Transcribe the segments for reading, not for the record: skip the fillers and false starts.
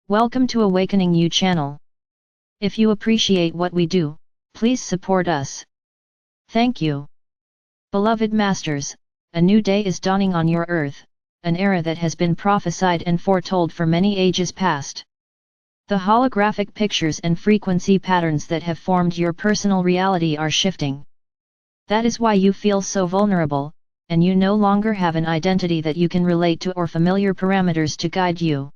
Welcome to Awakening You channel. If you appreciate what we do, please support us. Thank you. Beloved Masters, a new day is dawning on your earth, an era that has been prophesied and foretold for many ages past. The holographic pictures and frequency patterns that have formed your personal reality are shifting. That is why you feel so vulnerable, and you no longer have an identity that you can relate to or familiar parameters to guide you.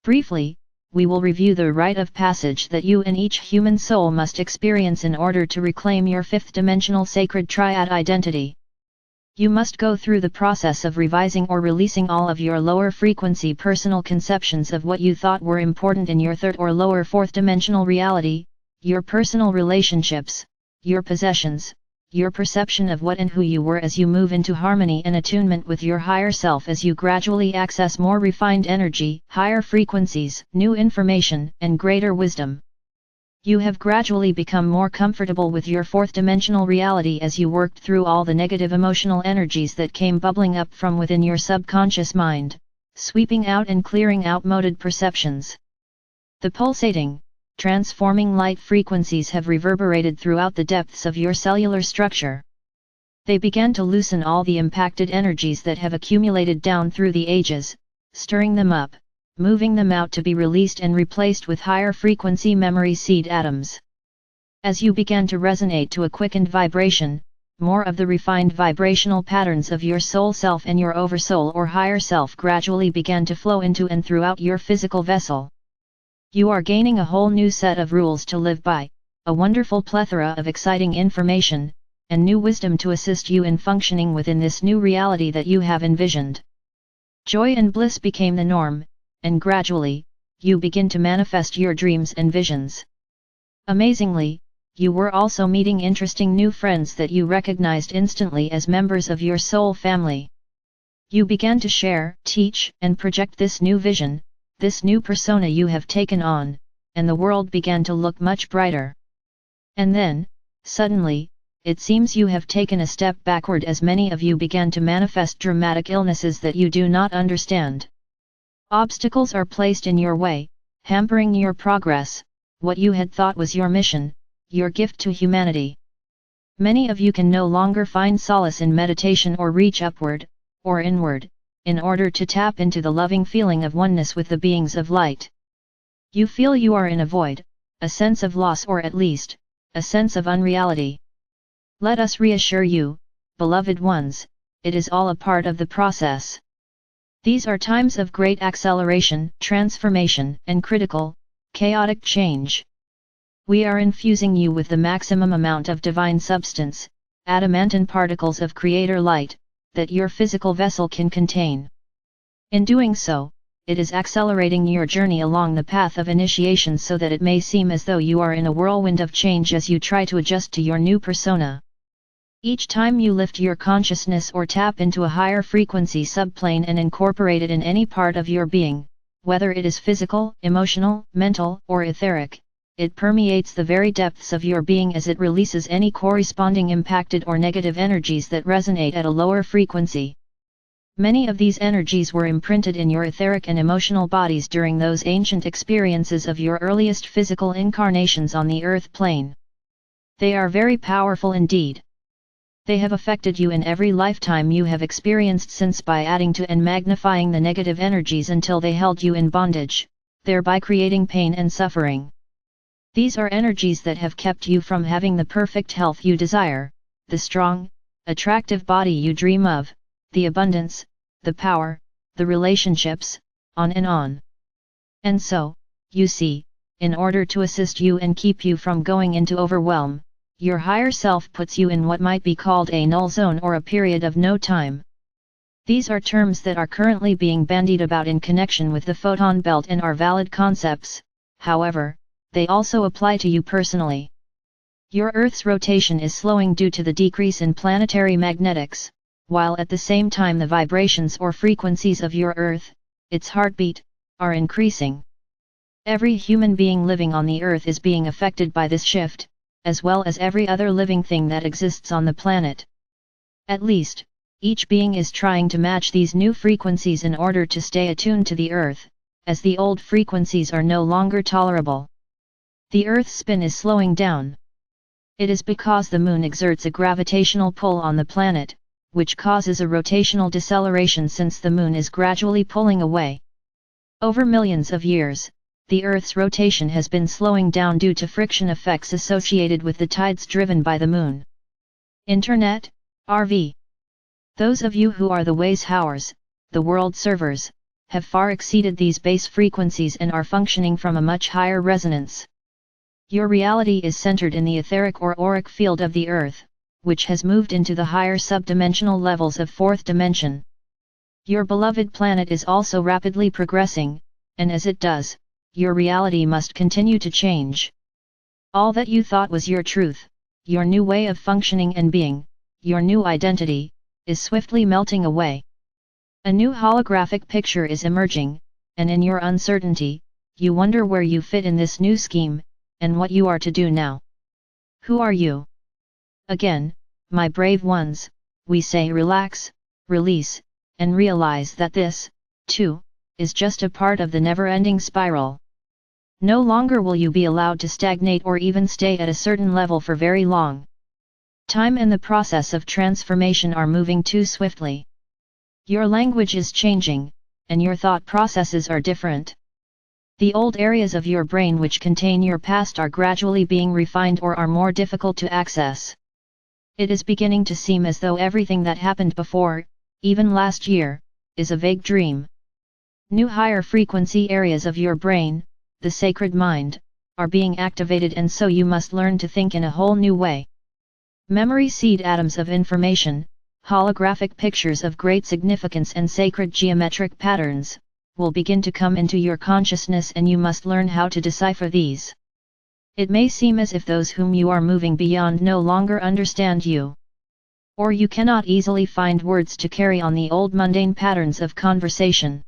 Briefly, we will review the rite of passage that you and each human soul must experience in order to reclaim your fifth-dimensional sacred triad identity. You must go through the process of revising or releasing all of your lower frequency personal conceptions of what you thought were important in your third or lower fourth-dimensional reality, your personal relationships, your possessions, your perception of what and who you were as you move into harmony and attunement with your higher self as you gradually access more refined energy, higher frequencies, new information, and greater wisdom. You have gradually become more comfortable with your fourth-dimensional reality as you worked through all the negative emotional energies that came bubbling up from within your subconscious mind, sweeping out and clearing outmoded perceptions. The pulsating, transforming light frequencies have reverberated throughout the depths of your cellular structure. They began to loosen all the impacted energies that have accumulated down through the ages, stirring them up, moving them out to be released and replaced with higher frequency memory seed atoms. As you began to resonate to a quickened vibration, more of the refined vibrational patterns of your soul self and your oversoul or higher self gradually began to flow into and throughout your physical vessel. You are gaining a whole new set of rules to live by, a wonderful plethora of exciting information, and new wisdom to assist you in functioning within this new reality that you have envisioned. Joy and bliss became the norm, and gradually, you begin to manifest your dreams and visions. Amazingly, you were also meeting interesting new friends that you recognized instantly as members of your soul family. You began to share, teach, and project this new vision, this new persona you have taken on, and the world began to look much brighter. And then, suddenly, it seems you have taken a step backward as many of you began to manifest dramatic illnesses that you do not understand. Obstacles are placed in your way, hampering your progress, what you had thought was your mission, your gift to humanity. Many of you can no longer find solace in meditation or reach upward, or inward, in order to tap into the loving feeling of oneness with the beings of light. You feel you are in a void, a sense of loss or at least, a sense of unreality. Let us reassure you, beloved ones, it is all a part of the process. These are times of great acceleration, transformation, and critical, chaotic change. We are infusing you with the maximum amount of divine substance, adamantine particles of creator light, that your physical vessel can contain. In doing so, it is accelerating your journey along the path of initiation so that it may seem as though you are in a whirlwind of change as you try to adjust to your new persona. Each time you lift your consciousness or tap into a higher frequency subplane and incorporate it in any part of your being, whether it is physical, emotional, mental, or etheric, it permeates the very depths of your being as it releases any corresponding impacted or negative energies that resonate at a lower frequency. Many of these energies were imprinted in your etheric and emotional bodies during those ancient experiences of your earliest physical incarnations on the earth plane. They are very powerful indeed. They have affected you in every lifetime you have experienced since by adding to and magnifying the negative energies until they held you in bondage, thereby creating pain and suffering. These are energies that have kept you from having the perfect health you desire, the strong, attractive body you dream of, the abundance, the power, the relationships, on and on. And so, you see, in order to assist you and keep you from going into overwhelm, your higher self puts you in what might be called a null zone or a period of no time. These are terms that are currently being bandied about in connection with the photon belt and are valid concepts, however, they also apply to you personally. Your Earth's rotation is slowing due to the decrease in planetary magnetics, while at the same time the vibrations or frequencies of your Earth, its heartbeat, are increasing. Every human being living on the Earth is being affected by this shift, as well as every other living thing that exists on the planet. At least, each being is trying to match these new frequencies in order to stay attuned to the Earth, as the old frequencies are no longer tolerable. The Earth's spin is slowing down. It is because the Moon exerts a gravitational pull on the planet, which causes a rotational deceleration since the Moon is gradually pulling away. Over millions of years, the Earth's rotation has been slowing down due to friction effects associated with the tides driven by the Moon. Internet, RV. Those of you who are the Weishauers, the world servers, have far exceeded these base frequencies and are functioning from a much higher resonance. Your reality is centered in the etheric or auric field of the Earth, which has moved into the higher subdimensional levels of fourth dimension. Your beloved planet is also rapidly progressing, and as it does, your reality must continue to change. All that you thought was your truth, your new way of functioning and being, your new identity, is swiftly melting away. A new holographic picture is emerging, and in your uncertainty, you wonder where you fit in this new scheme, and what you are to do now. Who are you? Again, my brave ones, we say relax, release, and realize that this, too, is just a part of the never-ending spiral. No longer will you be allowed to stagnate or even stay at a certain level for very long. Time and the process of transformation are moving too swiftly. Your language is changing, and your thought processes are different. The old areas of your brain which contain your past are gradually being refined or are more difficult to access. It is beginning to seem as though everything that happened before, even last year, is a vague dream. New higher frequency areas of your brain, the sacred mind, are being activated, and so you must learn to think in a whole new way. Memory seed atoms of information, holographic pictures of great significance and sacred geometric patterns, will begin to come into your consciousness, and you must learn how to decipher these. It may seem as if those whom you are moving beyond no longer understand you. Or you cannot easily find words to carry on the old mundane patterns of conversation.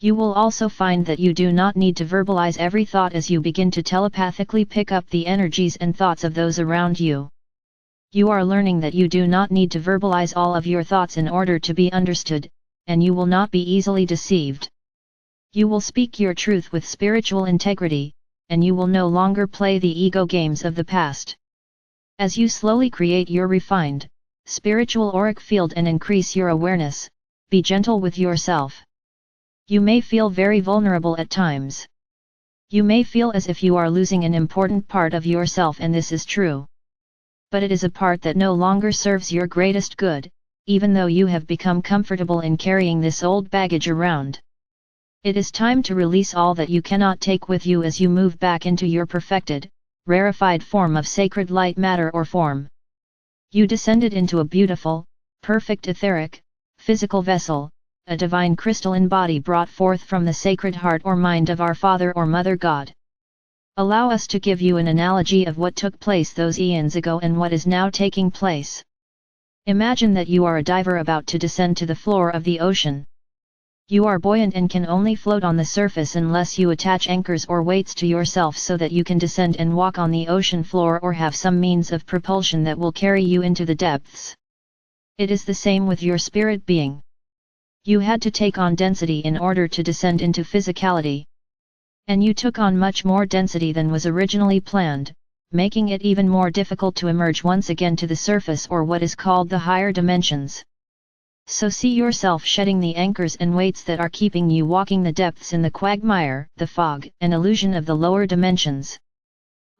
You will also find that you do not need to verbalize every thought as you begin to telepathically pick up the energies and thoughts of those around you. You are learning that you do not need to verbalize all of your thoughts in order to be understood, and you will not be easily deceived. You will speak your truth with spiritual integrity, and you will no longer play the ego games of the past. As you slowly create your refined, spiritual auric field and increase your awareness, be gentle with yourself. You may feel very vulnerable at times. You may feel as if you are losing an important part of yourself, and this is true. But it is a part that no longer serves your greatest good, even though you have become comfortable in carrying this old baggage around. It is time to release all that you cannot take with you as you move back into your perfected, rarefied form of sacred light matter or form. You descended into a beautiful, perfect etheric, physical vessel, a divine crystalline body brought forth from the sacred heart or mind of our Father or Mother God. Allow us to give you an analogy of what took place those eons ago and what is now taking place. Imagine that you are a diver about to descend to the floor of the ocean. You are buoyant and can only float on the surface unless you attach anchors or weights to yourself so that you can descend and walk on the ocean floor or have some means of propulsion that will carry you into the depths. It is the same with your spirit being. You had to take on density in order to descend into physicality. And you took on much more density than was originally planned, making it even more difficult to emerge once again to the surface or what is called the higher dimensions. So see yourself shedding the anchors and weights that are keeping you walking the depths in the quagmire, the fog and illusion of the lower dimensions.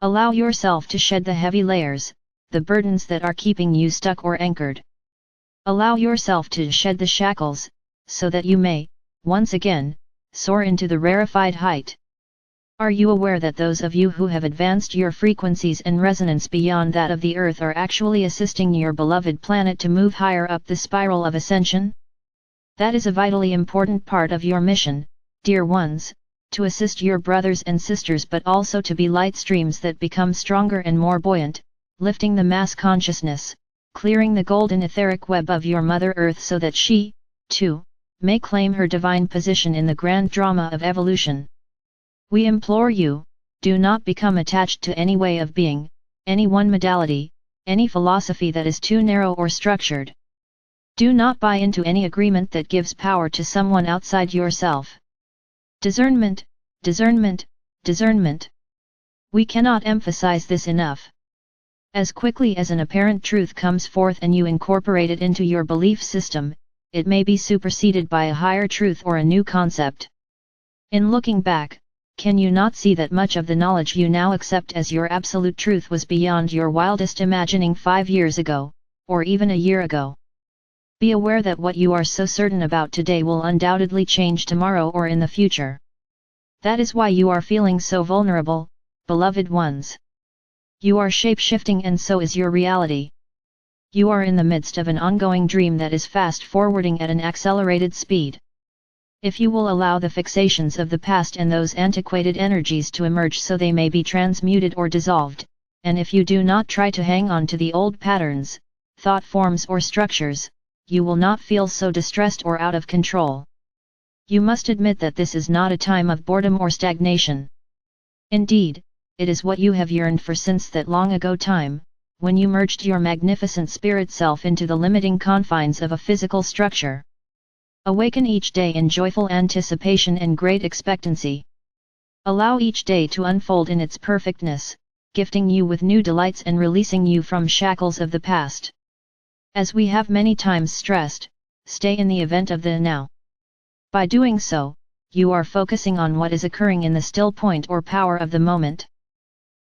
Allow yourself to shed the heavy layers, the burdens that are keeping you stuck or anchored. Allow yourself to shed the shackles, so that you may, once again, soar into the rarefied height. Are you aware that those of you who have advanced your frequencies and resonance beyond that of the Earth are actually assisting your beloved planet to move higher up the spiral of ascension? That is a vitally important part of your mission, dear ones, to assist your brothers and sisters, but also to be light streams that become stronger and more buoyant, lifting the mass consciousness, clearing the golden etheric web of your Mother Earth so that she, too, may claim her divine position in the grand drama of evolution. We implore you, do not become attached to any way of being, any one modality, any philosophy that is too narrow or structured. Do not buy into any agreement that gives power to someone outside yourself. Discernment, discernment, discernment. We cannot emphasize this enough. As quickly as an apparent truth comes forth and you incorporate it into your belief system, it may be superseded by a higher truth or a new concept. In looking back, can you not see that much of the knowledge you now accept as your absolute truth was beyond your wildest imagining 5 years ago, or even a year ago? Be aware that what you are so certain about today will undoubtedly change tomorrow or in the future. That is why you are feeling so vulnerable, beloved ones. You are shape-shifting and so is your reality. You are in the midst of an ongoing dream that is fast-forwarding at an accelerated speed. If you will allow the fixations of the past and those antiquated energies to emerge so they may be transmuted or dissolved, and if you do not try to hang on to the old patterns, thought forms or structures, you will not feel so distressed or out of control. You must admit that this is not a time of boredom or stagnation. Indeed, it is what you have yearned for since that long ago time, when you merged your magnificent spirit self into the limiting confines of a physical structure. Awaken each day in joyful anticipation and great expectancy. Allow each day to unfold in its perfectness, gifting you with new delights and releasing you from shackles of the past. As we have many times stressed, stay in the event of the now. By doing so, you are focusing on what is occurring in the still point or power of the moment.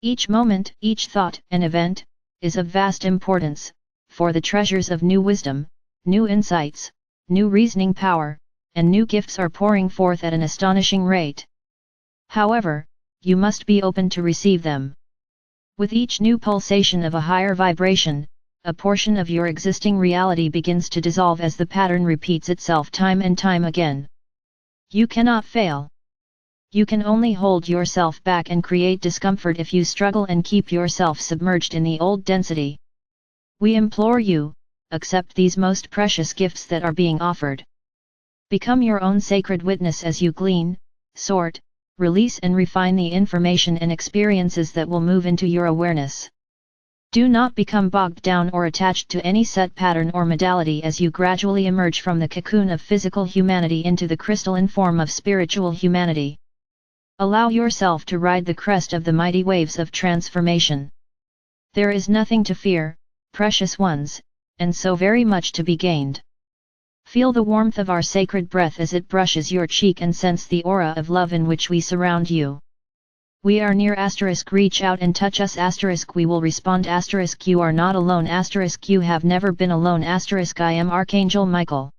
Each moment, each thought and event, is of vast importance, for the treasures of new wisdom, new insights, new reasoning power, and new gifts are pouring forth at an astonishing rate. However, you must be open to receive them. With each new pulsation of a higher vibration, a portion of your existing reality begins to dissolve as the pattern repeats itself time and time again. You cannot fail. You can only hold yourself back and create discomfort if you struggle and keep yourself submerged in the old density. We implore you, accept these most precious gifts that are being offered. Become your own sacred witness as you glean, sort, release and refine the information and experiences that will move into your awareness. Do not become bogged down or attached to any set pattern or modality as you gradually emerge from the cocoon of physical humanity into the crystalline form of spiritual humanity. Allow yourself to ride the crest of the mighty waves of transformation. There is nothing to fear, precious ones, and so very much to be gained. Feel the warmth of our sacred breath as it brushes your cheek and sense the aura of love in which we surround you. We are near *, reach out and touch us *, we will respond *, you are not alone *, you have never been alone *, I am Archangel Michael.